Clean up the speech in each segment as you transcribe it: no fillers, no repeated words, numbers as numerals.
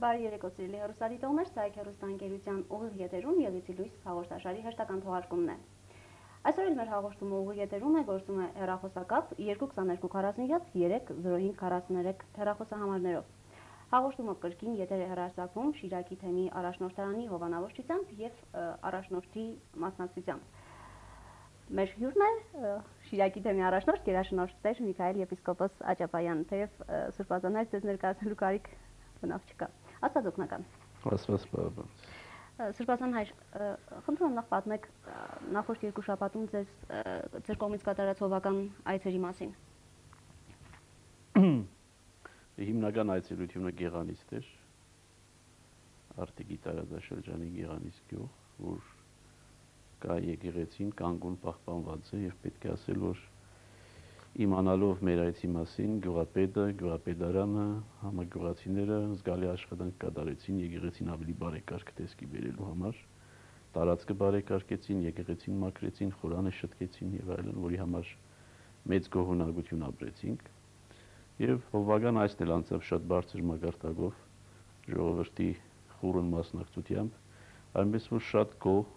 Բարի երեկո սիրելի հեռուստադիտողներ, սա է հեռուստաընկերության ուղիղ եթերում Ելույթի լույս հաղորդաշարի հերթական թողարկումն է։ Այսօր էլ մեր հաղորդումը ուղիղ եթերում է, գործում է հեռախոսակապ 222 47 305 43 հեռախոսահամարներով։ Հաղորդումը կրկին եթեր է հեռարձակվում Շիրակի թեմի առաջնորդարանի հովանավորչությամբ եւ առաջնորդի մասնակցությամբ։ Մեր հյուրն է Շիրակի թեմի առաջնորդ գերաշնորհ Տեր Միքայել եպիսկոպոս Աճապայան, թեև Սուրբ Ազանայր ձեզ ներկայացնելու կարիք բնավ չկա։ Աստված օգնական։ Աստված բարեբան։ Սուրբ Ազանայր, խնդրում եմ նախ պատմեք նախորդ երկու շաբաթում ձեր կողմից կատարած հովական այցերի մասին։ Հիմնական այցելությունը Գեղանիստ էր, Արտիգի տարածաշրջանի Գեղանիստ գյուղ, որ կա եկեղեցին կանգուն պահպանված է եւ պետք է ասել, որ իմանալով մեր այցի մասին գյուղապետը, գյուղապետարանը, համագյուղացիները զգալի աշխատանք կատարեցին եկեղեցին ավելի բարեկարգ տեսքի բերելու համար, տարածքը բարեկարգեցին, եկեղեցին մաքրեցին, խորանը շտկեցին եւ այլն, որի համար մեծ գոհունակություն ապրեցինք։ Եվ հովվական այցն էլ անցավ շատ բարձր մակարդակով ժողովրդի խորն մասնակցությամբ, այնպես որ շատ գոհ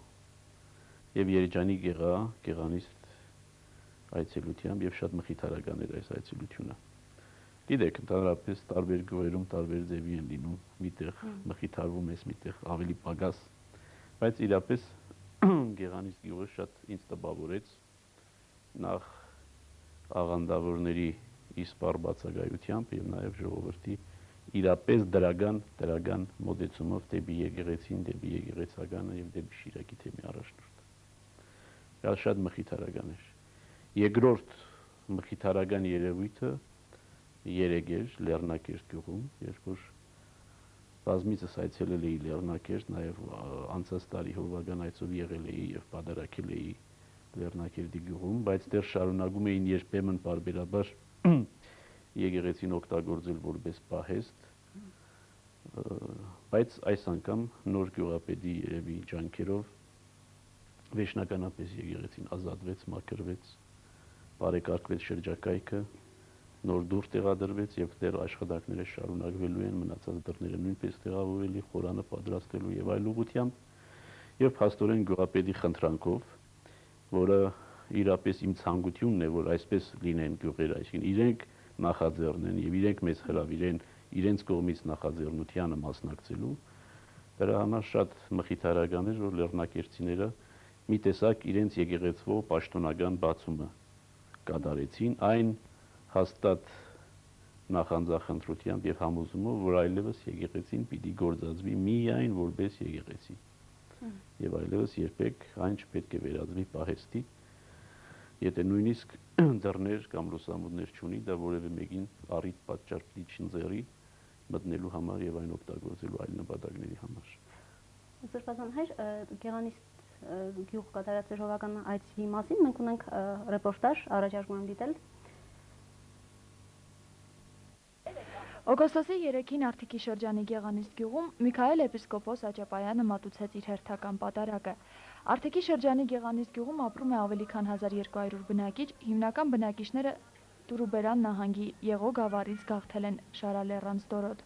եւ Երեջանի Գեղանիստ այցելությամբ եւ շատ մխիթարական էր այս այցելությունը։ Գիտեք, ընդհանրապես տարբեր գյուղերում տարբեր ձևի են լինում, միտեղ մխիթարվում ես, միտեղ ավելի պակաս, բայց իրապես Գեղանիստ գյուղը շատ ինձ տպավորեց նախ աղանդավորների իսպառ բացակայությամբ եւ նաեւ ժողովրդի իրապես դրական մոտեցումով դեպի եկեղեցին, դեպի եկեղեցականը եւ դեպի Շիրակի թեմի առաջնորդը։ Դա շատ մխիթարական էր։ Երկրորդ մխիթարական երևույթը երեկ էր Լեռնակերտ գյուղում, երբ որ բազմիցս այցելել էի Լեռնակերտ, նաեւ անցած տարի հովվական այցով եղել էի եւ պատարակել էի Լեռնակերտի գյուղում, բայց դեռ շարունակում էին երբեմն բարբերաբար եկեղեցին օգտագործել որպես պահեստ, բայց այս անգամ նոր գյուղապետի երևի ջանքերով վերջնականապես եկեղեցին ազատվեց, մաքրվեց, բարեկարգվեց շրջակայքը, նոր դուռ տեղադրվեց եւ դեռ աշխատանքները շարունակվելու են, մնացած դռները նույնպես տեղավորելի, խորանը պատրաստելու եւ այլ ուղղությամբ եւ փաստորեն գյուղապետի խնդրանքով, որը իրապես իմ ցանկությունն է, որ այսպես լինեն գյուղերը, այսինքն իրենք նախաձեռնեն եւ իրենք մեզ հրավիրեն իրենց կողմից նախաձեռնությանը մասնակցելու, դրա համար շատ մխիթարական էր, որ լեռնակերտցիները մի տեսակ իրենց եկեղեցվո պաշտոնական բացումը կատարեցին, այն հաստատ նախանձախնդրությամբ եւ համոզումով, որ այլևս եկեղեցին պիտի գործածվի միայն որպես եկեղեցի եւ այլևս երբեք այն չպետք է վերածվի պահեստի, եթե նույնիսկ դռներ կամ լուսամուտներ չունի, դա որևէ մեկին առիթ պատճառ պիտի չընձեռի մտնելու համար եւ այն օգտագործելու այլ նպատակների համար։ Սուրբ Ազանայր, Գեղանիստ գյուղ կատարած ձեր հովական այցի մասին մենք ունենք ռեպորտաժ, առաջարկում եմ դիտել։ Օգոստոսի 3-ին Արտիքի շրջանի Գեղանիստ գյուղում Միքայել եպիսկոպոս Աճապայանը մատուցեց իր հերթական պատարակը։ Արտիքի շրջանի Գեղանիստ գյուղում ապրում է ավելի քան 1200 բնակիչ, հիմնական բնակիչները Տուրուբերան նահանգի Եղո գավառից գաղթել են Շարալեռան ստորոտ։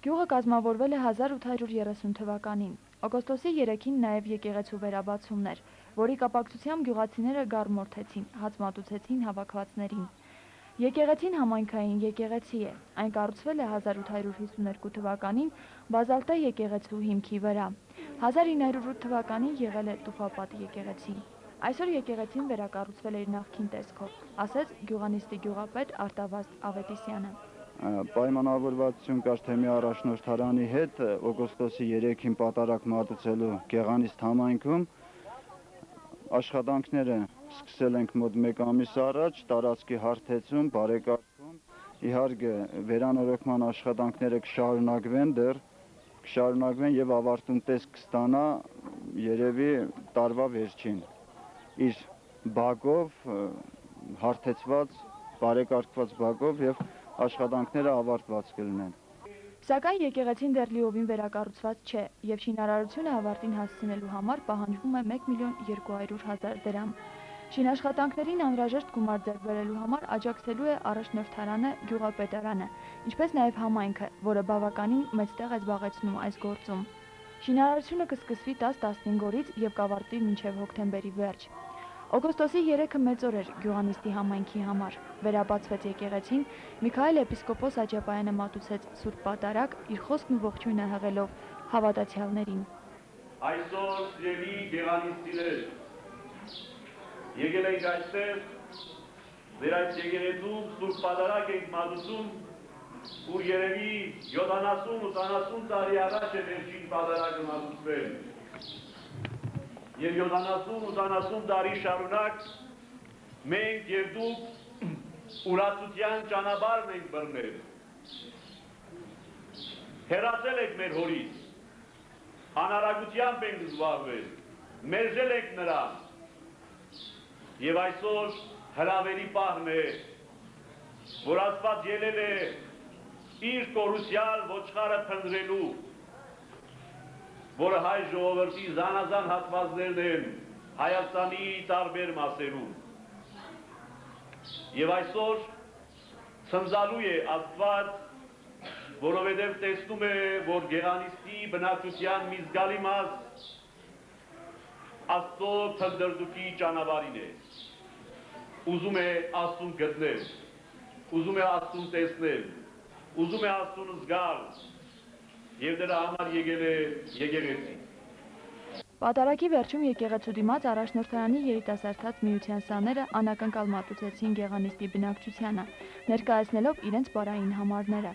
Գյուղը կազմավորվել է 1830 թվականին։ Օգոստոսի 3-ին նաև եկեղեցու վերաբացումն էր, որի կապակցությամբ գյուղացիները գարմորթեցին, հաց մատուցեցին հավաքվածներին։ Եկեղեցին համայնքային եկեղեցի է, այն կառուցվել է 1852 թվականին բազալտե եկեղեցու հիմքի վրա, 1908 թվականին եղել է տուֆապատ եկեղեցի։ Այսօր եկեղեցին վերակառուցվել է իր նախկին տեսքով, ասեց գյուղանիստի գյուղապետ Արտավազդ Ավետիսյանը։ Պայմանավորվածություն կար թեմի առաջնորդարանի հետ օգոստոսի 3-ին պատարակ մատուցելու Գեղանիստ համայնքում աշխատանքները սկսել ենք մոտ 1 ամիս առաջ, տարածքի հարթեցում, բարեկարգում, իհարկե վերանորոգման աշխատանքները կշարունակվեն դեռ, կշարունակվեն եւ ավարտուն տեսք կստանա երևի տարվա վերջին։ Իր բակով, հարթեցված, բարեկարգված բակով եւ աշխատանքները ավարտված կլինեն։ Սակայն եկեղեցին դեռ լիովին վերակառուցված չէ եւ շինարարությունը ավարտին հասցնելու համար պահանջվում է 1 միլիոն 200 հազար դրամ։ Շինաշխատանքներին անհրաժեշտ գումար ձեռք բերելու համար աջակցելու է առաջնորդարանը, գյուղապետարանը, ինչպես նաև համայնքը, որը բավականին մեծ տեղ է զբաղեցնում այս գործում։ Շինարարությունը կսկսվի 10-15 օրից եւ կավարտվի մինչեւ հոկտեմբերի վերջ։ Օգոստոսի 3-ը մեծ օր էր Գյուղանիստի համայնքի համար։ Վերաբացվեց եկեղեցին, Միքայել էպիսկոպոս Աճապայանը մատուցեց Սուրբ Պատարագ, իր խոսքն ու ողջույնը հղելով հավատացյալներին։ Այսօր սիրելի գեղանիստիներ, եկել ենք այստեղ, ձեր այս եկեղեցում Սուրբ Պատարագ ենք մատուցում, որ երևի 70-80 տարի առաջ է վերջին պատարագը մատուցվել։ Եվ 70-80 տարի շարունակ մենք եւ դուք ուրացության ճանապարհն ենք բռնել։ Հեռացել եք մեր հորից, անարագությամբ ենք զբաղվել, մերժել ենք նրան։ Եվ այսօր հրավերի պահն է, որ Աստված ելել է իր կորուսյալ ոչխարը փնտրելու, որը հայ ժողովրդի զանազան հատվածներն են Հայաստանի տարբեր մասերում։ Եվ այսօր ցնծալու է Աստված, որովհետև տեսնում է, որ գեղանիստի բնակչության մի զգալի մաս Աստծո թնդրդուքի ճանապարհին է։ Ուզում է Աստծուն գտնել, ուզում է Աստծուն տեսնել, ուզում է Աստծուն զգալ, եւ դրա համար եկել է եկեղեցի։ Պատարագի վերջում եկեղեցու դիմաց առաջնորդարանի երիտասարդաց միության սաները անակնկալ մատուցեցին գեղանիստի բնակչությանը, ներկայացնելով իրենց բարային համարները,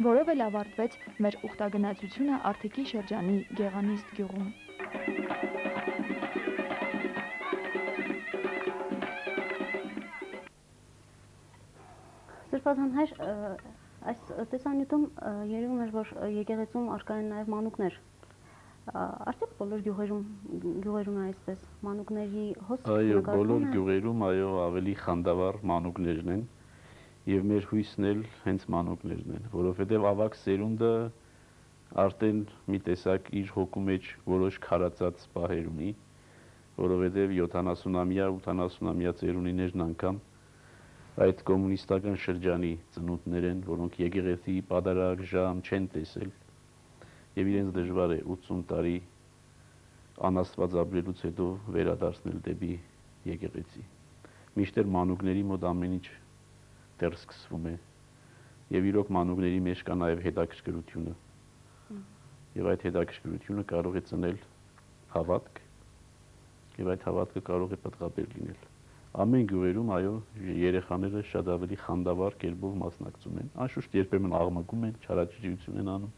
որով էլ ավարտվեց մեր ուխտագնացությունը Արթիկի շրջանի Գեղանիստ գյուղում։ Սրբազան հայր, այս տեսանյութում երևում էր, որ եկեղեցում առկա են նաև մանուկներ։ Արդյոք բոլոր գյուղերում է այսպես մանուկների հոսք Այո, բոլոր գյուղերում այո ավելի խանդավառ մանուկներն են եւ մեր հույսն էլ հենց մանուկներն են, որովհետեւ ավակ սերունդը արդեն մի տեսակ իր հոգու մեջ որոշ քարացած պահեր ունի, որովհետեւ 70-ամյա, 80-ամյա ծերունիներն անգամ այդ կոմունիստական շրջանի ծնունդներ են, որոնք եկեղեցի պատարագ ժամ չեն տեսել եւ իրենց դժվար է 80 տարի անաստված ապրելուց հետո վերադարձնել դեպի եկեղեցի։ Մինչդեռ մանուկների մոտ ամեն ինչ դեռ սկսվում է եւ իրոք մանուկների մեջ կա նաեւ հետաքրքրությունը։ Եվ այդ հետաքրքրությունը կարող է ծնել հավատք եւ այդ հավատքը կարող է պատղաբեր լինել։ Ամեն գյուղերում այո երեխաները շատ ավելի խանդավառ կերպով մասնակցում են։ Անշուշտ երբեմն աղմկում են, չարաճճիություն են անում,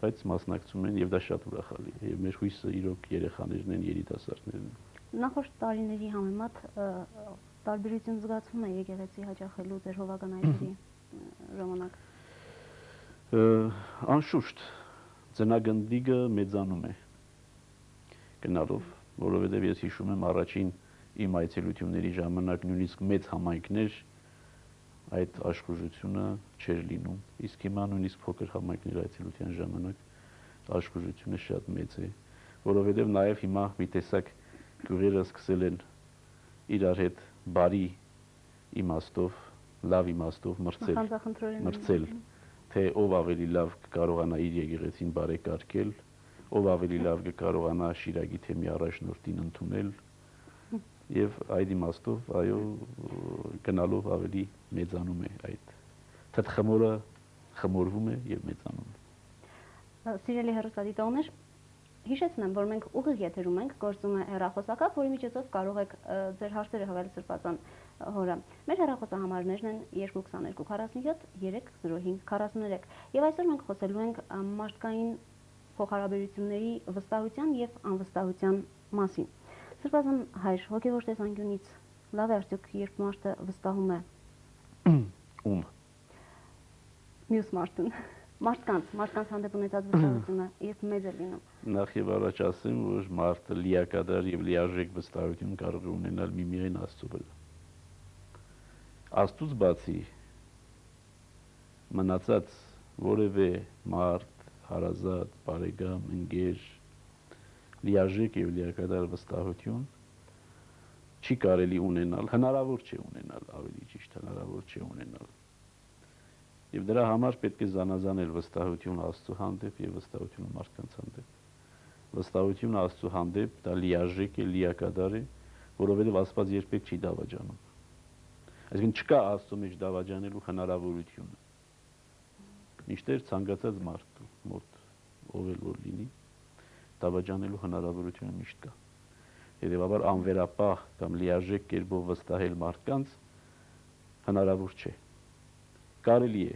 բայց մասնակցում են եւ դա շատ ուրախալի է։ Եվ մեր հույսը իրոք երեխաներն են, երիտասարդներն են։ Նախորդ տարիների համեմատ տարբերություն զգացվում է եկեղեցի հաճախելու ձեր հովական այցերի ժամանակ։ Անշուշտ ծնագնդիկը մեծանում է գնալով, որովհետեւ ես հիշում եմ առաջին իմ այցելությունների ժամանակ նույնիսկ մեծ համայնքներ այդ աշխուժությունը չէր լինում, իսկ հիմա նույնիսկ փոքր համայնքներ այցելության ժամանակ աշխուժությունը շատ մեծ է, որովհետև նաև հիմա մի տեսակ գյուղերը սկսել են իրար հետ բարի իմաստով, լավ իմաստով մրցել, թե ով ավելի լավ կկարողանա իր եկեղեցին բարեկարգել, ով ավելի լավ կկարողանա Շիրակի թեմի առաջնորդին ընդունել եւ այդ իմաստով այո գնալով ավելի մեծանում է այդ թթխմորը խմորվում է եւ մեծանում է։ Սիրելի հեռուստադիտողներ, հիշեցնեմ, որ մենք ուղիղ եթերում ենք, գործում է հեռախոսակապ, որի միջոցով կարող եք ձեր հարցերը հղել Սրբազան հորը։ Մեր հեռախոսահամարներն են 222 47 305 43 եւ այսօր մենք խոսելու ենք մարդկային փոխհարաբերությունների վստահության եւ անվստահության մասին։ Սրբազան հայր, հոգևոր տեսանկյունից լավ է արդյոք, երբ մարդը վստահում է ում մյուս մարդուն, մարդկանց հանդեպ ունեցած վստահությունը երբ մեծ է լինում։ Նախ եւ առաջ ասեմ, որ մարդը լիակատար եւ լիարժեք վստահություն կարող է ունենալ միմիայն Աստծո վրա։ Աստծուց բացի մնացած որևէ մարդ, հարազատ, բարեկամ, ընկեր լիարժեք եւ լիակատար վստահություն չի կարելի ունենալ, հնարավոր չէ ունենալ, ավելի ճիշտ հնարավոր չէ ունենալ։ Եվ դրա համար պետք է զանազանել վստահությունը Աստծո հանդեպ եւ վստահությունը մարդկանց հանդեպ։ Վստահությունը Աստծո հանդեպ դա լիարժեք է, լիակատար է, որովհետեւ Աստված երբեք չի դավաճանում։ Այսինքն չկա Աստծո մեջ դավաճանելու հնարավորությունը։ Միշտեր ցանկացած մարդու մոտ ով էլ որ լինի, դավաճանելու հնարավորությունը միշտ կա։ Հետևաբար անվերապահ կամ լիարժեք կերպով վստահել մարդկանց հնարավոր չէ։ Կարելի է,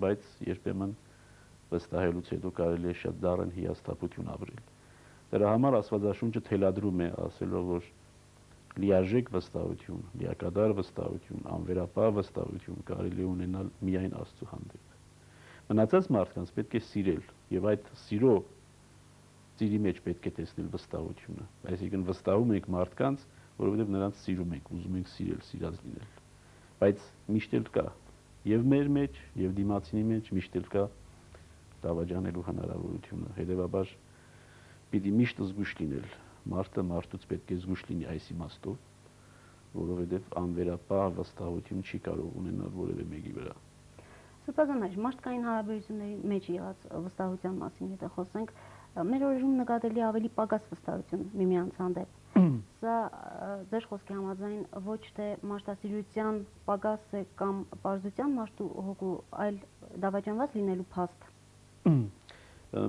բայց երբեմն վստահելուց հետո կարելի է շատ դառն հիասթափություն ապրել։ Դրա համար Աստվածաշունչը թելադրում է ասելով, որ լիարժեք վստահություն, լիակատար վստահություն, անվերապահ վստահություն կարելի է ունենալ միայն Աստծո հանդեպ։ Մնացած մարդկանց պետք է սիրել եւ այդ սիրի մեջ պետք է տեսնել վստահությունը։ Այսինքն վստահում ենք մարդկանց, որովհետեւ նրանց սիրում ենք, ուզում ենք սիրել, սիրած լինել։ Բայց միշտ էլ կա եւ մեր մեջ, եւ դիմացինի մեջ միշտ էլ կա դավաճանելու հնարավորությունը։ Հետևաբար պիտի միշտ զգույշ լինել։ Մարդը մարդուց պետք է զգույշ լինի այս իմաստով, որովհետեւ անվերապահ վստահություն չի կարող ունենալ որևէ մեկի վրա։ Սրբազան այժմ մարդկային հարաբերությունների մեջ եղած վստահության մասին եթե խոսենք, մեր օրերում նկատելի ավելի պակաս վստահություն միմյանց հանդեպ։ Սա ձեր խոսքի համաձայն ոչ թե մարդասիրության պակաս է կամ պարզության մարդու հոգու, այլ դավաճանված լինելու փաստ։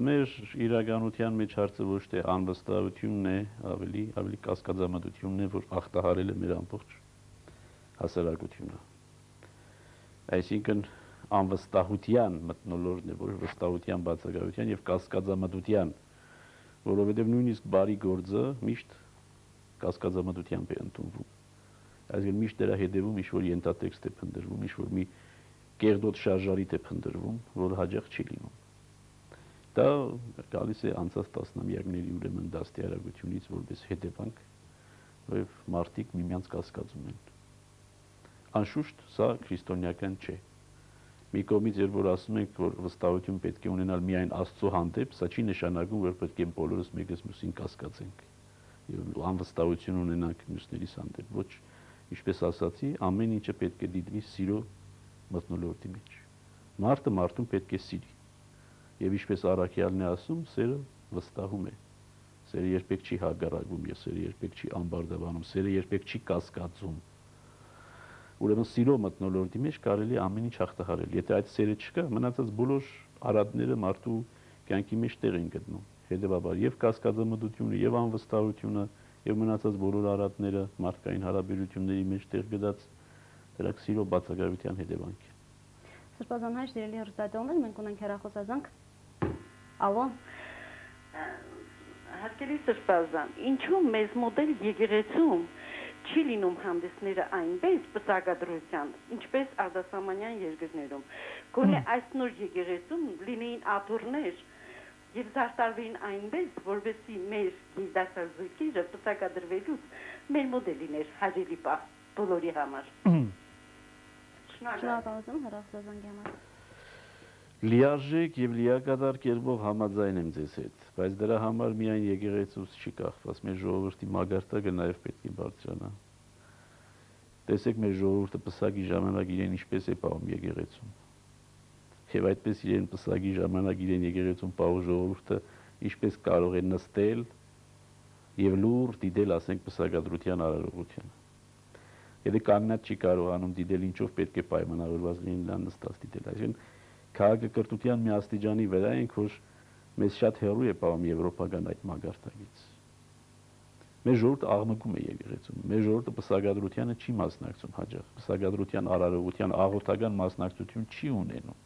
Մեր իրականության մեջ հարցը ոչ թե անվստահությունն է, ավելի կասկածամտությունն է, որ ախտահարել է մեր ամբողջ հասարակությունը։ Այսինքն անվստահության մթնոլորտն է, որ վստահության բացակայության եւ կասկածամտության, որովհետեւ նույնիսկ բարի գործը միշտ կասկածամտությամբ է ընդունվում։ Այսինքն միշտ դրա հետևում ինչ-որ ենթատեքստ է փնտրվում, ինչ-որ մի կեղտոտ շարժարիտ է փնտրվում, որ հաջող չի լինում։ Դա գալիս է անցած տասնամյակների ուրեմն դաստիարակությունից որպես հետևանք, որով մարդիկ միմյանց կասկածում են։ Անշուշտ սա քրիստոնեական չէ։ Մի կողմից երբ որ ասում ենք, որ վստահություն պետք է ունենալ միայն Աստծո հանդեպ, սա չի նշանակում, որ պետք է բոլորս մեկս մյուսին կասկածենք եւ անվստահություն ունենանք մյուսներիս հանդեպ։ Ոչ, ինչպես ասացի, ամեն ինչը պետք է դիտվի սիրո մթնոլորտի մեջ։ Մարդը մարդուն պետք է սիրի։ Եվ ինչպես առաքյալն է ասում, սերը վստահում է։ Սերը երբեք չի հագարակվում, սերը երբեք չի ամբարտավանում, սերը երբեք չի կասկածում։ Ուրեմն սիրո մթնոլորտի մեջ կարելի է ամեն ինչ հաղթահարել։ Եթե այդ սերը չկա, մնացած բոլոր արատները մարդու կյանքի մեջ տեղ են գտնում։ Հետևաբար եւ կասկածամտությունը, եւ անվստահությունը, եւ մնացած բոլոր արատները մարդկային հարաբերությունների մեջ տեղ գտած դրանք սիրո բացակայության հետևանք են։ Սրբազան հայր սիրելի հեռուստադիտողներ, մենք ունենք հեռախոսազանգ։ Ալո։ Հարգելի Սրբազան, ինչու մեզ մոդել եկեղեցում չի լինում հանդեսները այնպես պսակադրության, ինչպես արտասահմանյան երկրներում։ Գոնե այս նոր եկեղեցում լինեին աթոռներ եւ զարդարվեին այնպես, որովհետեւ մեր դասազույգերը պսակադրվելուց մեր մոդելին էր հաջելի պահ բոլորի համար։ Շնորհակալություն հեռախոսազանգի համար։ Լիարժեք եւ լիակատար կերպով համաձայն եմ ձեզ հետ, բայց դրա համար միայն եկեղեցուց չի կախված, մեր ժողովրդի մագարտակը նաեւ պետք է բարձրանա։ Տեսեք մեր ժողովուրդը պսակի ժամանակ իրեն ինչպես է պահում եկեղեցում։ Եվ այդպես իրեն պսակի ժամանակ իրեն եկեղեցում պահող ժողովուրդը ինչպես կարող է նստել եւ լուր դիտել, ասենք, պսակադրության արարողությանը։ Եթե կանգնած չի կարողանում դիտել, ինչով պետք է պայմանավորված լինի նրան նստած դիտել։ Այսինքն քաղաքակրթության մի աստիճանի վրա ենք, որ մեզ շատ հեռու է պահում եվրոպական այդ մագարտակից։ Մեր ժողովուրդը աղմկում է եկեղեցում, մեր ժողովուրդը պսակադրությանը չի մասնակցում հաճախ, պսակադրության արարողության աղոթական մասնակցություն չի ունենում։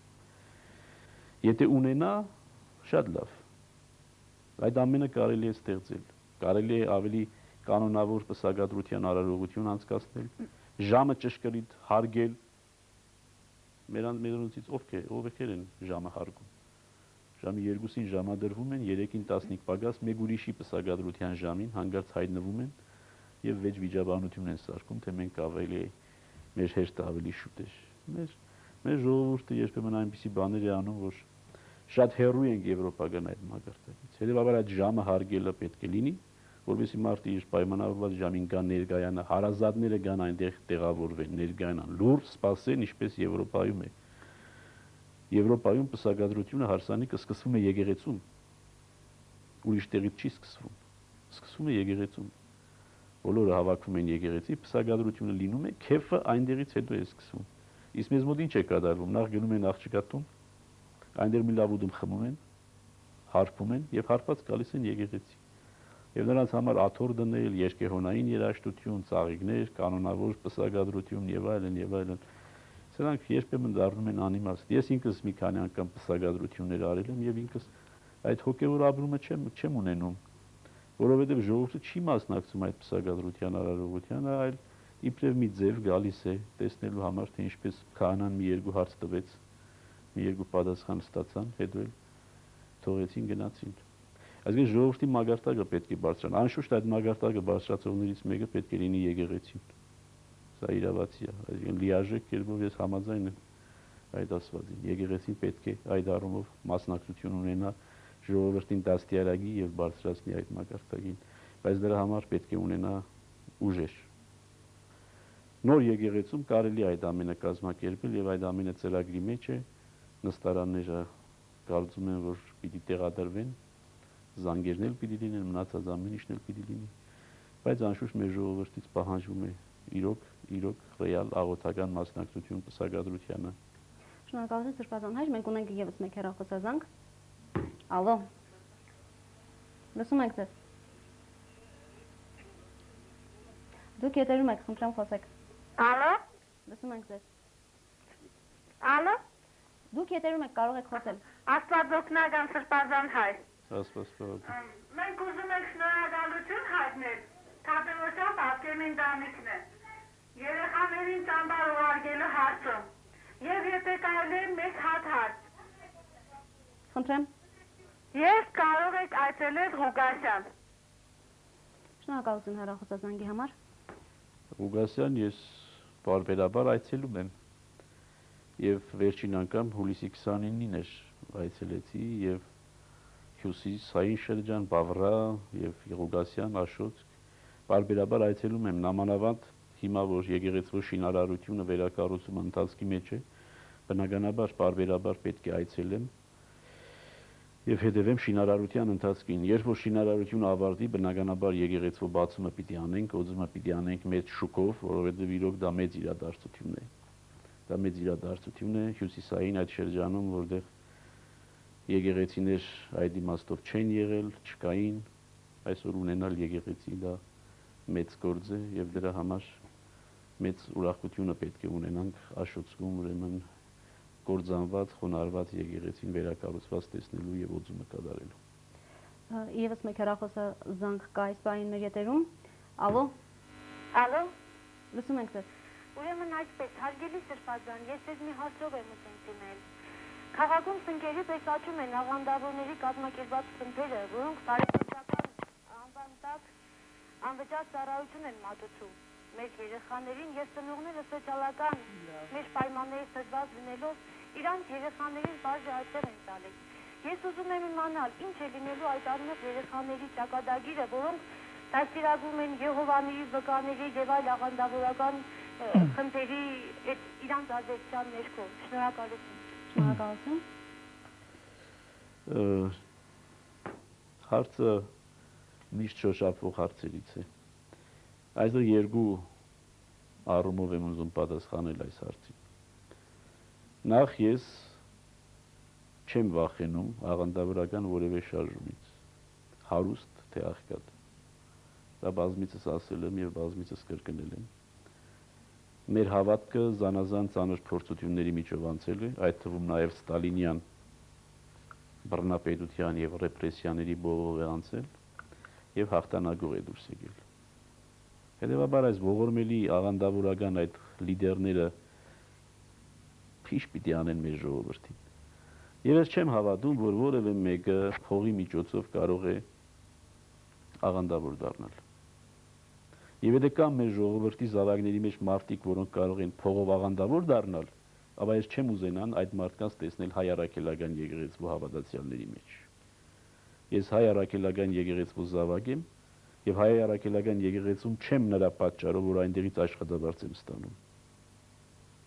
Եթե ունենա, շատ լավ։ Այդ ամենը կարելի է ստեղծել, կարելի է ավելի կանոնավոր պսակադրության արարողություն անցկացնել, ժամը ճշգրիտ հարգել։ Մերանցից ովքեր են ժամը հարգում։ Ժամի 2-ին ժամադրվում են, 3-ին 15 պակաս, մեկ ուրիշի պսակադրության ժամին հանգարց հայտնվում են եւ վեճ վիճաբանություն են սարքում, թե մենք ավելի մեր հերթը ավելի շուտ է։ Մեր ժողովուրդը երբեմն այնպիսի բաներ է անում, որ շատ հեռու ենք եվրոպական այդ մագարտակից։ Հետևաբար այդ ժամը հարգելը պետք է լինի, որովհետեւ մարդը իր պայմանավորված ժամին կան ներկայանա, հարազատները կան այնտեղ տեղավորվեն, ներկայանան, լուրջ սպասեն, ինչպես Եվրոպայում է։ Եվրոպայում պսակադրությունը հարսանիքը սկսվում է եկեղեցում։ Ուրիշ տեղից չի սկսվում։ Սկսվում է եկեղեցում։ Բոլորը հավաքվում են եկեղեցի, պսակադրությունը լինում է, քեֆը այնտեղից հետո է սկսվում։ Իսկ մեզ մոտ ինչ է կատարվում։ Նախ գնում են աղջկատուն, այնտեղ մի լավ ուդում խմում են, հարբում են եւ հարբած գալիս են եկեղեցի։ Եվ նրանց համար աթոռ դնել, երկեհոնային երաժշտություն, ծաղիկներ, կանոնավոր պսակադրություն եւ այլն եւ այլն։ Սրանք երբեմն դառնում են անիմաստ։ Ես ինքս մի քանի անգամ պսակադրություններ արել եմ եւ ինքս այդ հոգեվոր ապրումը չեմ ունենում, որովհետեւ ժողովուրդը չի մասնակցում այդ պսակադրության արարողությանը, այլ իբրև մի ձև գալիս է տեսնելու համար, թե ինչպես քահանան մի երկու հարց տվեց, մի երկու պատասխան ստացան, հետո էլ թողեցին գնացին։ Այսինքն ժողովրդի մագարտակը պետք է բարձրանա։ Անշուշտ այդ մագարտակը բարձրացողներից մեկը պետք է լինի եկեղեցին։ Սա իրավացի է, այսինքն լիարժեք կերպով ես համաձայն եմ այդ ասվածին։ Եկեղեցին պետք է այդ առումով մասնակցություն ունենա ժողովրդին դաստիարակի եւ բարձրացնի այդ մագարտակին, բայց դրա համար պետք է ունենա ուժեր։ Նոր եկեղեցում կարելի է այդ ամենը կազմակերպել եւ այդ ամենը ծրագրի մեջ է, նստարանները կարծում եմ, որ պիտի տեղադրվեն, զանգերն էլ պիտի լինեն, մնացած ամեն ինչն էլ պիտի լինի, բայց անշուշտ մեր ժողովրդից պահանջվում է իրոք ռեալ աղոթական մասնակցություն պսակադրությանը։ Շնորհակալություն Սրբազան հայր, մենք ունենք եւս մեկ հեռախոսազանգ։ Ալո։ Լսում ենք ձեզ։ Դուք եթերում եք, խնդրեմ խոսեք։ Ալո։ Լսում ենք ձեզ։ Ալո։ Դուք եթերում եք, կարող եք խոսել։ Աստվածօգնական Սրբազան հայր։ Աստված։ Մենք ուզում ենք շնորհակալություն հայտնել Թատևոսյան Պատկերն ընտանիքն է։ Երեխաներին ճամբար ուղարկելու հարցում։ Եվ եթե կարելի է մեկ հատ հարց։ Խնդրեմ։ Ես կարող եք այցելել Ղուգասյան։ Շնորհակալություն հեռախոսազանգի համար։ Ղուգասյան ես բարբերաբար այցելում եմ։ Եվ վերջին անգամ հուլիսի 29-ին էր այցելեցի եւ Հյուսիսային շրջան, Բավրա եւ Ղուգասյան, Աշոտ բարբերաբար այցելում եմ նամանավանդ հիմա որ եկեղեցու շինարարությունը վերակառուցումը ընթացքի մեջ է, բնականաբար բարբերաբար պետք է այցելեմ եւ հետեւեմ շինարարության ընթացքին։ Երբ որ շինարարությունը ավարտվի, բնականաբար եկեղեցու բացումը պիտի անենք, օծումը պիտի անենք մեծ շուկով, որովհետեւ իրոք դա մեծ իրադարձություն է։ Դա մեծ իրադարձություն է հյուսիսային այդ շրջանում, որտեղ եկեղեցիներ այդ իմաստով չեն եղել, չկային, այսօր ունենալ եկեղեցի դա մեծ գործ է եւ դրա համար մեծ ուրախությունը պետք է ունենանք Աշոտսկում ուրեմն կործանված, խոնարհված եկեղեցին վերակառուցված տեսնելու եւ օծումը կատարելու։ Եվս մեկ հեռախոսազանգ կա այս բանին մեր եթերում։ Ալո։ Ալո։ Լսում ենք ձեզ։ Ուրեմն այսպես, հարգելի Սրբազան, ես ձեզ մի հարցով եմ ուզում դիմել։ Քաղաքում սնկերի պես աճում են աղանդավորների կազմակերպված խմբերը, որոնք տարեվերջական անվան տակ անվճար ծառայություն են մատուցում։ Մեր երեխաներին եւ ծնողները սոցիալական մեր պայմաններից դժվար լինելով իրանց երեխաներին բաժ այցեր են տալիս։ Ես ուզում եմ իմանալ, ինչ է լինելու այդ անունով երեխաների ճակատագիրը, որոնք դաստիարակում են Եհովանի վկաների եւ այլ աղանդավորական խմբերի իրանց ազդեցության ներքո։ Շնորհակալություն։ Շնորհակալություն։ Հարցը միշտ շոշափվող հարցերից է։ Այսօր երկու առումով եմ ուզում պատասխանել այս հարցին։ Նախ ես չեմ վախենում աղանդավորական որևէ շարժումից, հարուստ թե աղքատ։ Դա բազմիցս ասել եմ եւ բազմիցս կրկնել եմ։ Մեր հավատքը զանազան ծանր փորձությունների միջով անցել է, այդ թվում նաեւ ստալինյան բռնապետության եւ ռեպրեսիաների բողով է անցել եւ հաղթանակող է դուրս եկել։ Հետևաբար այս ողորմելի աղանդավորական այդ լիդերները քիչ պիտի անեն մեր ժողովրդին։ Եվ ես չեմ հավատում, որ որևէ մեկը փողի միջոցով կարող է աղանդավոր դառնալ։ Եվ եթե կան մեր ժողովրդի զավակների մեջ մարդիկ, որոնք կարող են փողով աղանդավոր դառնալ, ապա ես չեմ ուզենան այդ մարդկանց տեսնել հայ առաքելական եկեղեցու հավատացյալների մեջ։ Ես հայ առաքելական եկեղեցու զավակ եմ Եվ հայ առաքելական եկեղեցում չեմ նրա պատճառով, որ այնտեղից աշխատավարձ եմ ստանում։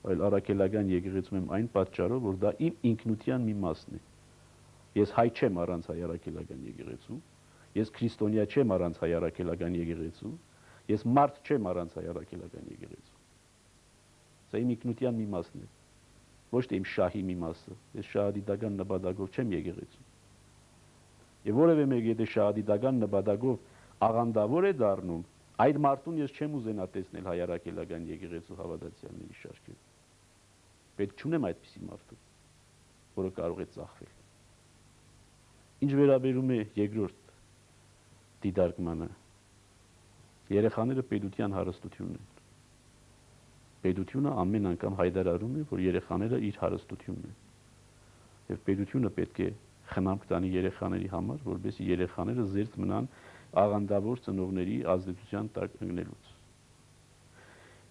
Այլ առաքելական եկեղեցում եմ այն պատճառով, որ դա իմ ինքնության մի մասն է։ Ես հայ չեմ առանց հայ առաքելական եկեղեցու, ես քրիստոնյա չեմ առանց հայ առաքելական եկեղեցու, ես մարդ չեմ առանց հայ առաքելական եկեղեցու։ Սա իմ ինքնության մի մասն է, ոչ թե իմ շահի մի մասը։ Ես շահադիտական նպատակով չեմ եկեղեցու։ Եվ որևէ մեկ եթե շահադիտական նպատակով աղանդավոր է դառնում, այդ մարդուն ես չեմ ուզենա տեսնել հայ առաքելական եկեղեցու հավատացյալների շարքերում։ Պետք չունեմ այդպիսի մարդու, որը կարող է ծախվել։ Ինչ վերաբերում է երկրորդ դիտարկմանը, երեխաները պետության հարստությունն են։ Պետությունը ամեն անգամ հայտարարում է, որ երեխաները իր հարստությունն են։ Եվ պետությունը պետք է խնամք տանի երեխաների համար, որպեսզի երեխաները զերծ մնան աղանդավոր ծնողների ազդեցության տակ ընկնելուց։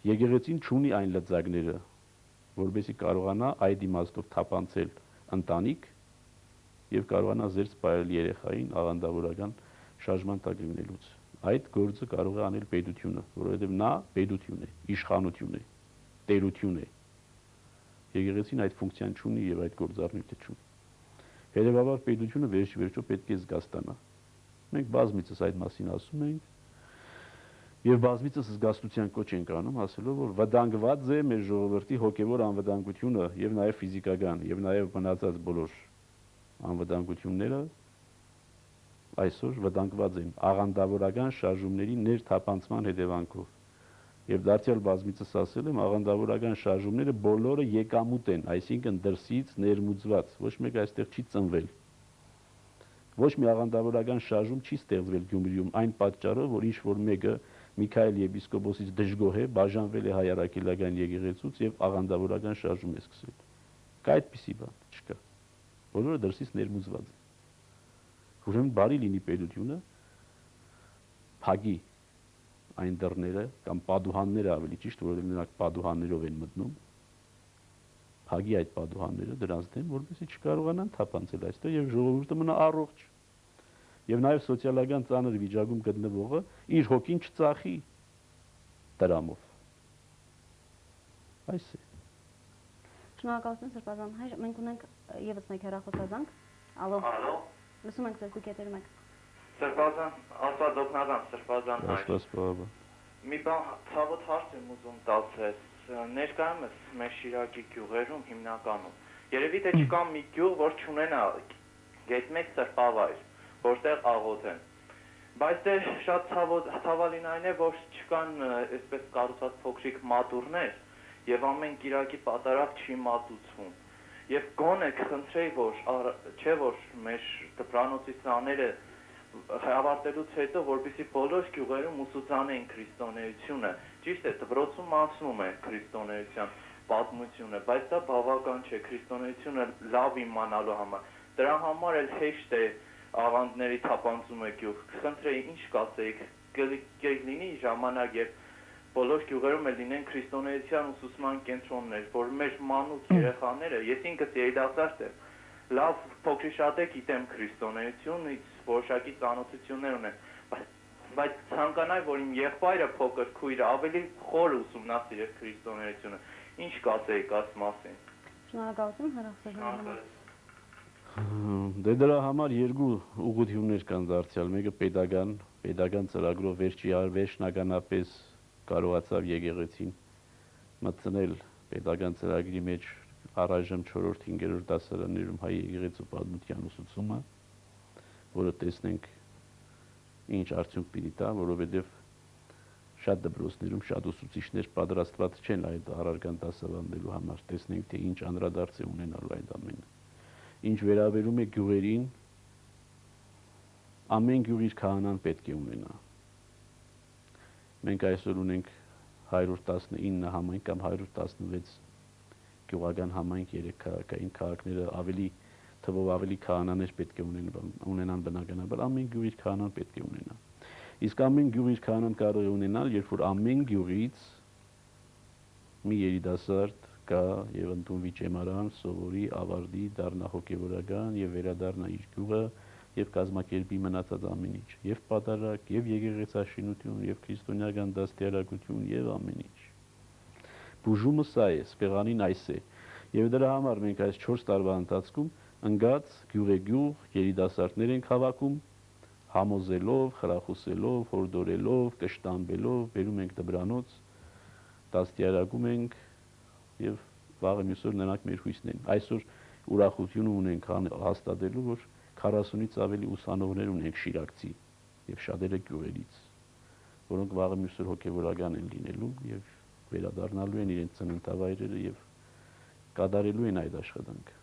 Եկեղեցին չունի այն լծակները, որպեսզի կարողանա այդ իմաստով թափանցել ընտանիք եւ կարողանա զերծ պահել երեխային աղանդավորական շարժման տակ ընկնելուց։ Այդ գործը կարող է անել պետությունը, որովհետեւ նա պետություն է, իշխանություն է, տերություն է։ Եկեղեցին այդ ֆունկցիան չունի եւ այդ գործառույթը չունի։ Հետևաբար պետությունը վերջիվերջո պետք է զգաստանա։ Մենք բազմիցս այդ մասին ասում ենք եւ բազմիցս զգաստության կոչ ենք անում, ասելով, որ վտանգված է մեր ժողովրդի հոգեվոր անվտանգությունը եւ նաեւ ֆիզիկական եւ նաեւ մնացած բոլոր անվտանգությունները այսօր վտանգված են աղանդավորական շարժումների ներթափանցման հետևանքով։ Եվ դարձյալ բազմիցս ասել եմ, աղանդավորական շարժումները բոլորը եկամուտ են, այսինքն դրսից ներմուծված, ոչ մեկ այստեղ չի ծնվել։ Ոչ մի աղանդավորական շարժում չի ստեղծվել Գյումրիում այն պատճառով, որ ինչ-որ մեկը Միքայել եպիսկոպոսից դժգոհ է, բաժանվել է հայ առաքելական եկեղեցուց եւ աղանդավորական շարժում է սկսել։ Կա այդպիսի բան, չկա։ Բոլորը դրսից ներմուծված են։ Ուրեմն բարի լինի պետությունը փագի այն դռները կամ պատուհանները ավելի ճիշտ, որովհետև նրանք պատուհաններով են մտնում, փագի այդ պատուհանները դրանց դեմ, որպեսզի չկարողանան թափանցել այստեղ եւ ժողովուրդը մնա առողջ։ Եվ նաեւ սոցիալական ծանր վիճակում գտնվողը իր հոգին չծախի դրամով։ Այս է։ Շնորհակալություն Սրբազան հայր, մենք ունենք եւս մեկ հեռախոսազանգ։ Ալո։ Ալո։ Լսում ենք ձեզ, դուք եթերում եք։ Սրբազան, Աստված օգնական, Սրբազան հայր։ Աստված պահապան։ Մի բան ցավոտ հարց եմ ուզում տալ ձեզ։ Ներկայումս մեր Շիրակի գյուղերում հիմնականում երևի թե չկա մի գյուղ, որ չունենա գետ-մեկ սրբավայր, որտեղ աղոթեն։ Բայց դե շատ ցավալին այն է, որ չկան այսպես կառուցված փոքրիկ մատուրներ եւ ամեն Կիրակի պատարագ չի մատուցվում։ Եվ գոնե կխնդրեի, որ չէ որ մեր դպրանոցի սաները ավարտելուց հետո, որպեսզի բոլոր գյուղերում ուսուցանեն քրիստոնեությունը, ճիշտ է, դպրոցում ասում է քրիստոնեության պատմությունը, բայց դա բավական չէ, քրիստոնեությունը լավ իմանալու համար։ Դրա համար էլ հեշտ է աղանդների թափանցումը գյուղ։ Խնդրեի, ինչ կասեիք, կլինի ժամանակ, երբ բոլոր գյուղերում էլ լինեն քրիստոնեության ուսուցման կենտրոններ, որ մեր մանուկ երեխաները, ես ինքս երիտասարդ եմ, լավ փոքրիշատ է գիտեմ քրիստոնեությունից, որոշակի ծանոթություններ ունեմ, բայց ցանկանայի, որ իմ եղբայրը փոքր քույրը ավելի խոր ուսումնասիրեր քրիստոնեությունը։ Ինչ կասեիք այս մասին։ Շնորհակալություն հեռախոսազանգի համար։ Դե դրա համար երկու ուղղություններ կան դարձյալ, մեկը պետական ծրագրով վերջնականապես կարողացավ եկեղեցին մտցնել պետական ծրագրի մեջ առայժմ 4-5-րդ դասարաններում հայ եկեղեցու պատմության ուսուցումը, որը տեսնենք ինչ արդյունք պիտի տա, որովհետև շատ դպրոցներում շատ ուսուցիչներ պատրաստված չեն այդ առարկան դասավանդելու համար, տեսնենք թե ինչ անդրադարձ է ունենալու այդ ամենը։ Ինչ վերաբերում է գյուղերին, ամեն գյուղ իր քահանան պետք է ունենա։ Մենք այսօր ունենք 119 համայնք կամ 116 գյուղական համայնք, 3 քաղաքային քաղաքները ավելի թվով ավելի քահանաներ պետք է ունենան բնականաբար, ամեն գյուղ իր քահանան պետք է ունենա։ Իսկ ամեն գյուղ իր քահանան կարող է ունենալ, երբ որ ամեն գյուղից մի երիտասարդ կա եւ ընդունվի ճեմարան, սովորի, ավարտի, դառնա հոգեվորական եւ վերադառնա իր գյուղը եւ կազմակերպի մնացած ամեն ինչ, եւ պատարակ, եւ եկեղեցաշինություն, եւ քրիստոնեական դաստիարակություն, եւ ամեն ինչ։ Բուժումը սա է, սպեղանին այս է։ Եվ դրա համար մենք այս 4 տարվա ընթացքում ընկած գյուղեգյուղ երիտասարդներ ենք հավաքում, համոզելով, խրախուսելով, հորդորելով, կշտամբելով, բերում ենք դպրանոց, դաստիարակում ենք եւ վաղը մյուսօր նրանք մեր հույսն են։ Այսօր ուրախություն ունենք հաստատելու, որ 40-ից ավելի ուսանողներ ունենք շիրակցի եւ շատերը գյուղերից, որոնք վաղը մյուսօր հոգեվորական են լինելու եւ վերադառնալու են իրենց ծննդավայրերը եւ կատարելու են այդ աշխատանքը։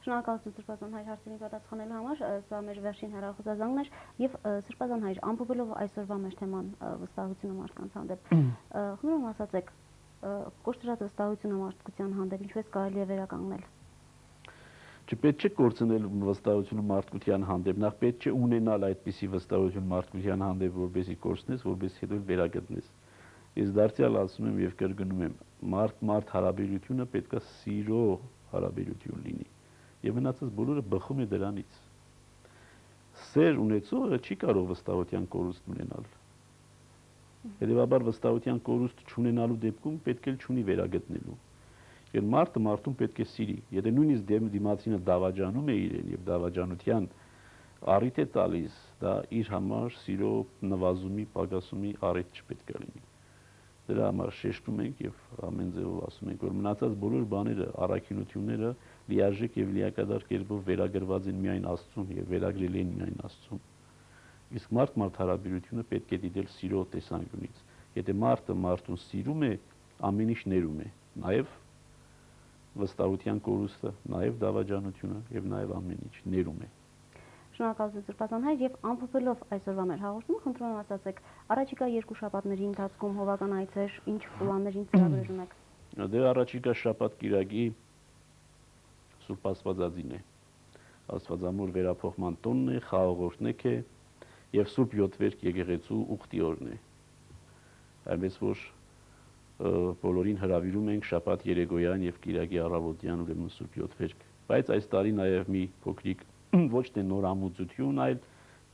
Շնորհակալություն Սրբազան հայր հարցերին պատասխանելու համար, սա մեր վերջին հեռախոսազանգն էր եւ Սրբազան հայր ամփոփելով այսօրվա մեր թեման վստահությունը մարդկանց հանդեպ։ Խնդրում ասացեք, կորցրած վստահությունը մարդկության հանդեպ ինչպես կարելի է վերականգնել։ Չպետք չէ կորցնել վստահությունը մարդկության հանդեպ, նախ պետք չէ ունենալ այդպիսի վստահություն մարդկության հանդեպ, որպեսզի կորցնես, որպեսզի հետո վերագտնես։ Ես դարձյալ ասում եմ եւ կրկնում եմ, մարդ-մարդ հարաբերությունը պետք է սիրո հարաբերություն լինի։ Եվ մնացած բոլորը բխում է դրանից։ Սեր ունեցողը չի կարող վստահության կորուստ ունենալ։ Հետևաբար վստահության կորուստ չունենալու դեպքում պետք է չունի վերագտնելու։ Եվ մարդը մարդուն պետք է սիրի։ Եթե նույնիսկ դիմացինը դավաճանում է իրեն եւ դավաճանության առիթ է տալիս, դա իր համար սիրո նվազումի, պակասումի առիթ չպետք է լինի։ Դրա համար շեշտում ենք եւ ամեն ձևով ասում ենք, որ մնացած բոլոր բաները, առաքինությունները լիարժեք եւ լիակատար կերպով վերագրված են միայն Աստծուն եւ վերագրել են միայն Աստծուն։ Իսկ մարդ-մարդ հարաբերությունը պետք է դիտել սիրո տեսանկյունից։ Եթե մարդը մարդուն սիրում է, ամեն ինչ ներում է, նաեւ վստահության կորուստը, նաեւ դավաճանությունը եւ նաեւ ամեն ինչ ներում է։ Շնորհակալություն Սրբազան հայր եւ ամփոփելով այսօրվա մեր հաղորդումը, խնդրում եմ ասացեք, առաջիկա 2 շաբաթների ընթացքում հովական այցեր, ինչ պլաններին ծրագրեր ունեք։ Դե առաջիկա շաբաթ կիրակի Սուրբ Աստվածածին է։ Աստվածամոր վերափոխման տոնն է, խաղողորտնեկ է եւ Սուրբ Յոթվերք եկեղեցու ուխտի օրն է։ Այնպես որ բոլորին հրավիրում ենք շաբաթ երեկոյան եւ կիրակի առավոտյան ուրեմն Սուրբ Յոթվերք։ Բայց այս տարի նաեւ մի փոքրիկ ոչ թե նոր ամուծություն, այլ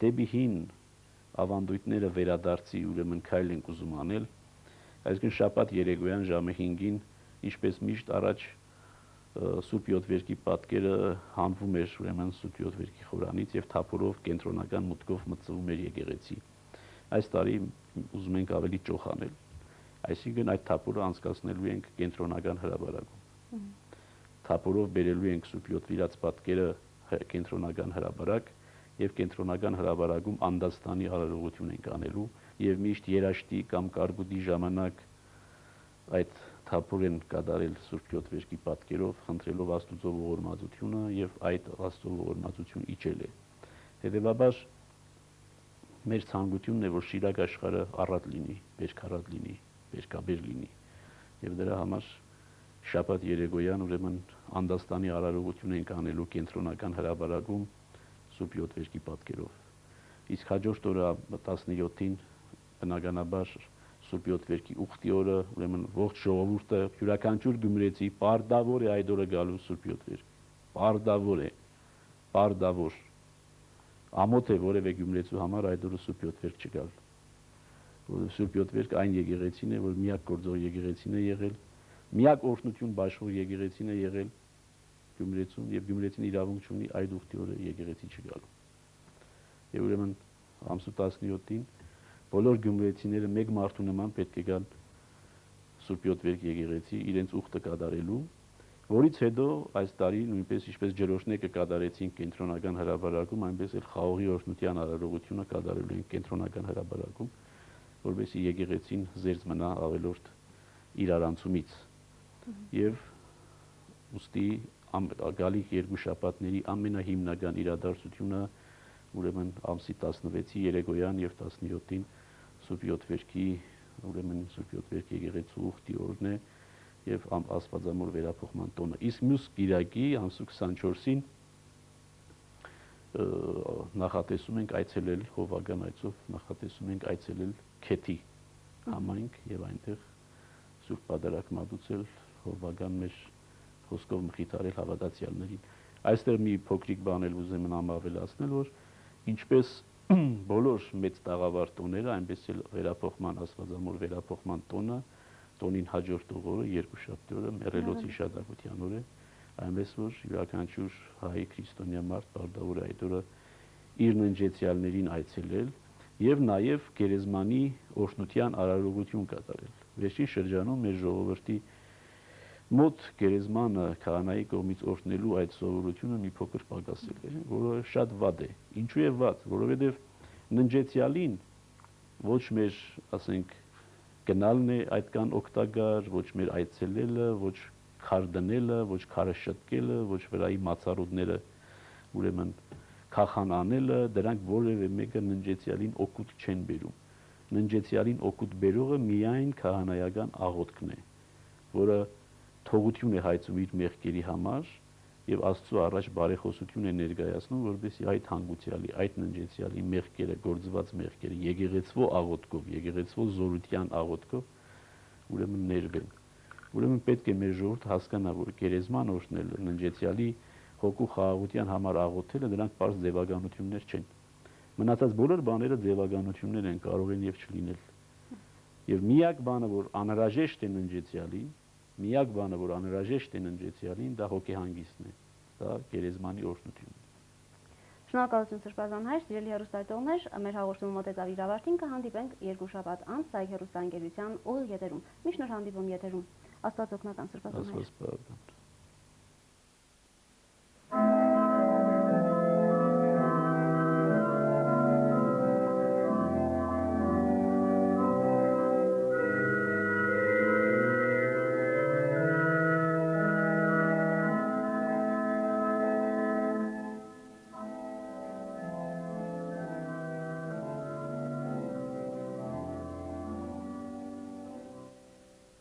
դեպի հին ավանդույթները վերադարձի ուրեմն քայլ ենք ուզում անել։ Այսինքն շաբաթ երեկոյան ժամը 5-ին, ինչպես միշտ առաջ Սուրբ Յոթվերքի պատկերը հանվում էր ուրեմն Սուրբ Յոթվերքի խորանից եւ թափորով կենտրոնական մուտքով մտցվում էր եկեղեցի։ Այս տարի ուզում ենք ավելի ճոխ անել։ Այսինքն այդ թափորը անցկացնելու ենք կենտրոնական հրապարակում։ Թափորով բերելու ենք Սուրբ Յոթվիրած պատկերը կենտրոնական հրապարակ եւ կենտրոնական հրապարակում անդաստանի արարողություն ենք անելու եւ միշտ երաշտի կամ կարգուտի ժամանակ այդ թափորեն կատարել Սուրբ Յոթվերքի պատկերով, խնդրելով Աստծո ողորմածությունը եւ այդ Աստծո ողորմածություն իջել է։ Հետևաբար մեր ցանկությունն է, որ Շիրակ աշխարհը առատ լինի, բերքառատ լինի, բերքաբեր լինի եւ դրա համար շաբաթ երեկոյան ուրեմն անդաստանի արարողություն ենք անելու կենտրոնական հրապարակում Սուրբ Յոթվերքի պատկերով։ Իսկ հաջորդ օրը 17-ին բնականաբար Սուրբ Յոթվերքի ուխտի օրը ուրեմն ողջ ժողովուրդը յուրաքանչյուր գյումրեցի պարտավոր է այդ օրը գալու Սուրբ Յոթվերք։ Պարտավոր է, պարտավոր։ Ամոթ է որևէ գյումրեցու համար այդ օրը Սուրբ Յոթվերք չգալ։ Որովհետեւ Սուրբ Յոթվերքը այն եկեղեցին է, որ միակ գործող եկեղեցին է եղել, միակ օրհնություն բաշխող եկեղեցին է եղել Գյումրեցում եւ Գյումրեցին իրավունք չունի այդ ուխտի օրը եկեղեցի չգալու։ Եվ ուրեմն ամսու 17-ին բոլոր գյումրեցիները մեկ մարդու նման պետք է գան Սուրբ Յոթվերք եկեղեցի իրենց ուխտը կատարելու, որից հետո այս տարի նույնպես ինչպես ջրօրհնեկը կատարեցին կենտրոնական հրապարակում, այնպես էլ խաղողի օրհնության արարողությունը կատարելու են կենտրոնական հրապարակում, որովհետեւ եկեղեցին զերծ մնա ավելորդ իրարանցումից։ Եվ ուստի գալիք 2 շաբաթների ամենահիմնական իրադարձությունը ուրեմն ամսի 16-ի երեկոյան եւ 17-ին Սուրբ Յոթվերքի ուրեմն Սուրբ Յոթվերքի եկեղեցու ուխտի օրն է եւ Աստվածամոր վերափոխման տոնը։ Իսկ մյուս կիրակի ամսու 24-ին նախատեսում ենք այցելել Հովական այցով, նախատեսում ենք այցելել Քեթի համայնք եւ այնտեղ Սուրբ Պատարագ մատուցել Հովական մեր խոսքով մխիթարել հավատացյալներին։ Այստեղ մի փոքրիկ բան էլ ուզեմ ավելացնել, որ ինչպես բոլոր մեծ տաղավար տոները, այնպես էլ վերափոխման աստվածամոր վերափոխման տոնին հաջորդող օրը երկուշաբթի օրը մեռելոց հիշատակության օր է, այնպես որ յուրաքանչյուր հայ քրիստոնյա մարդ բարդավոր է այդ օրը իր ննջեցյալներին այցելել եւ նաեւ գերեզմանի օրհնության արարողություն կատարել։ Վերջին շրջանում մեր ժողովրդի մոտ գերեզմանը քահանայի կողմից օրհնելու այդ սովորությունը մի փոքր պակասել է, որը շատ վատ է։ Ինչու է վատ, որովհետեւ ննջեցյալին ոչ մեր, ասենք, գնալն է այդքան օգտակար, ոչ մեր այցելելը, ոչ քար դնելը, ոչ քարը շտկելը, ոչ վրայի մացառուտները ուրեմն քախան անելը, դրանք որևէ մեկը ննջեցյալին օգուտ չեն բերում։ Ննջեցյալին օգուտ բերողը միայն քահանայական աղոթքն է, որը թողություն է հայցում իր մեղքերի համար եւ Աստծո առաջ բարեխոսություն է ներկայացնում, որովհետեւ այդ հանգուցյալի, այդ ննջեցյալի մեղքերը, գործված մեղքերը եկեղեցվո աղոթքով, եկեղեցվո զորության աղոթքով ուրեմն ներվեն։ Ուրեմն պետք է մեր ժողովուրդը հասկանա, որ գերեզման օրհնելը, ննջեցյալի հոգու խաղաղության համար աղոթելը դրանք պարզ ձևականություններ չեն։ Մնացած բոլոր բաները ձևականություններ են, կարող են եւ չլինել։ Եվ միակ բանը, որ անհրաժեշտ է ննջեցյալին, դա հոգեհանգիստն է, դա գերեզմանի օրհնությունն է։ Շնորհակալություն Սրբազան հայր, սիրելի հեռուստադիտողներ, մեր հաղորդումը մոտեցավ իր ավարտին, կհանդիպենք երկու շաբաթ անց Սայք հեռուստաընկերության ուղիղ եթերում։ Մինչ նոր հանդիպում եթերում, Աստված օգնական Սրբազան հայր։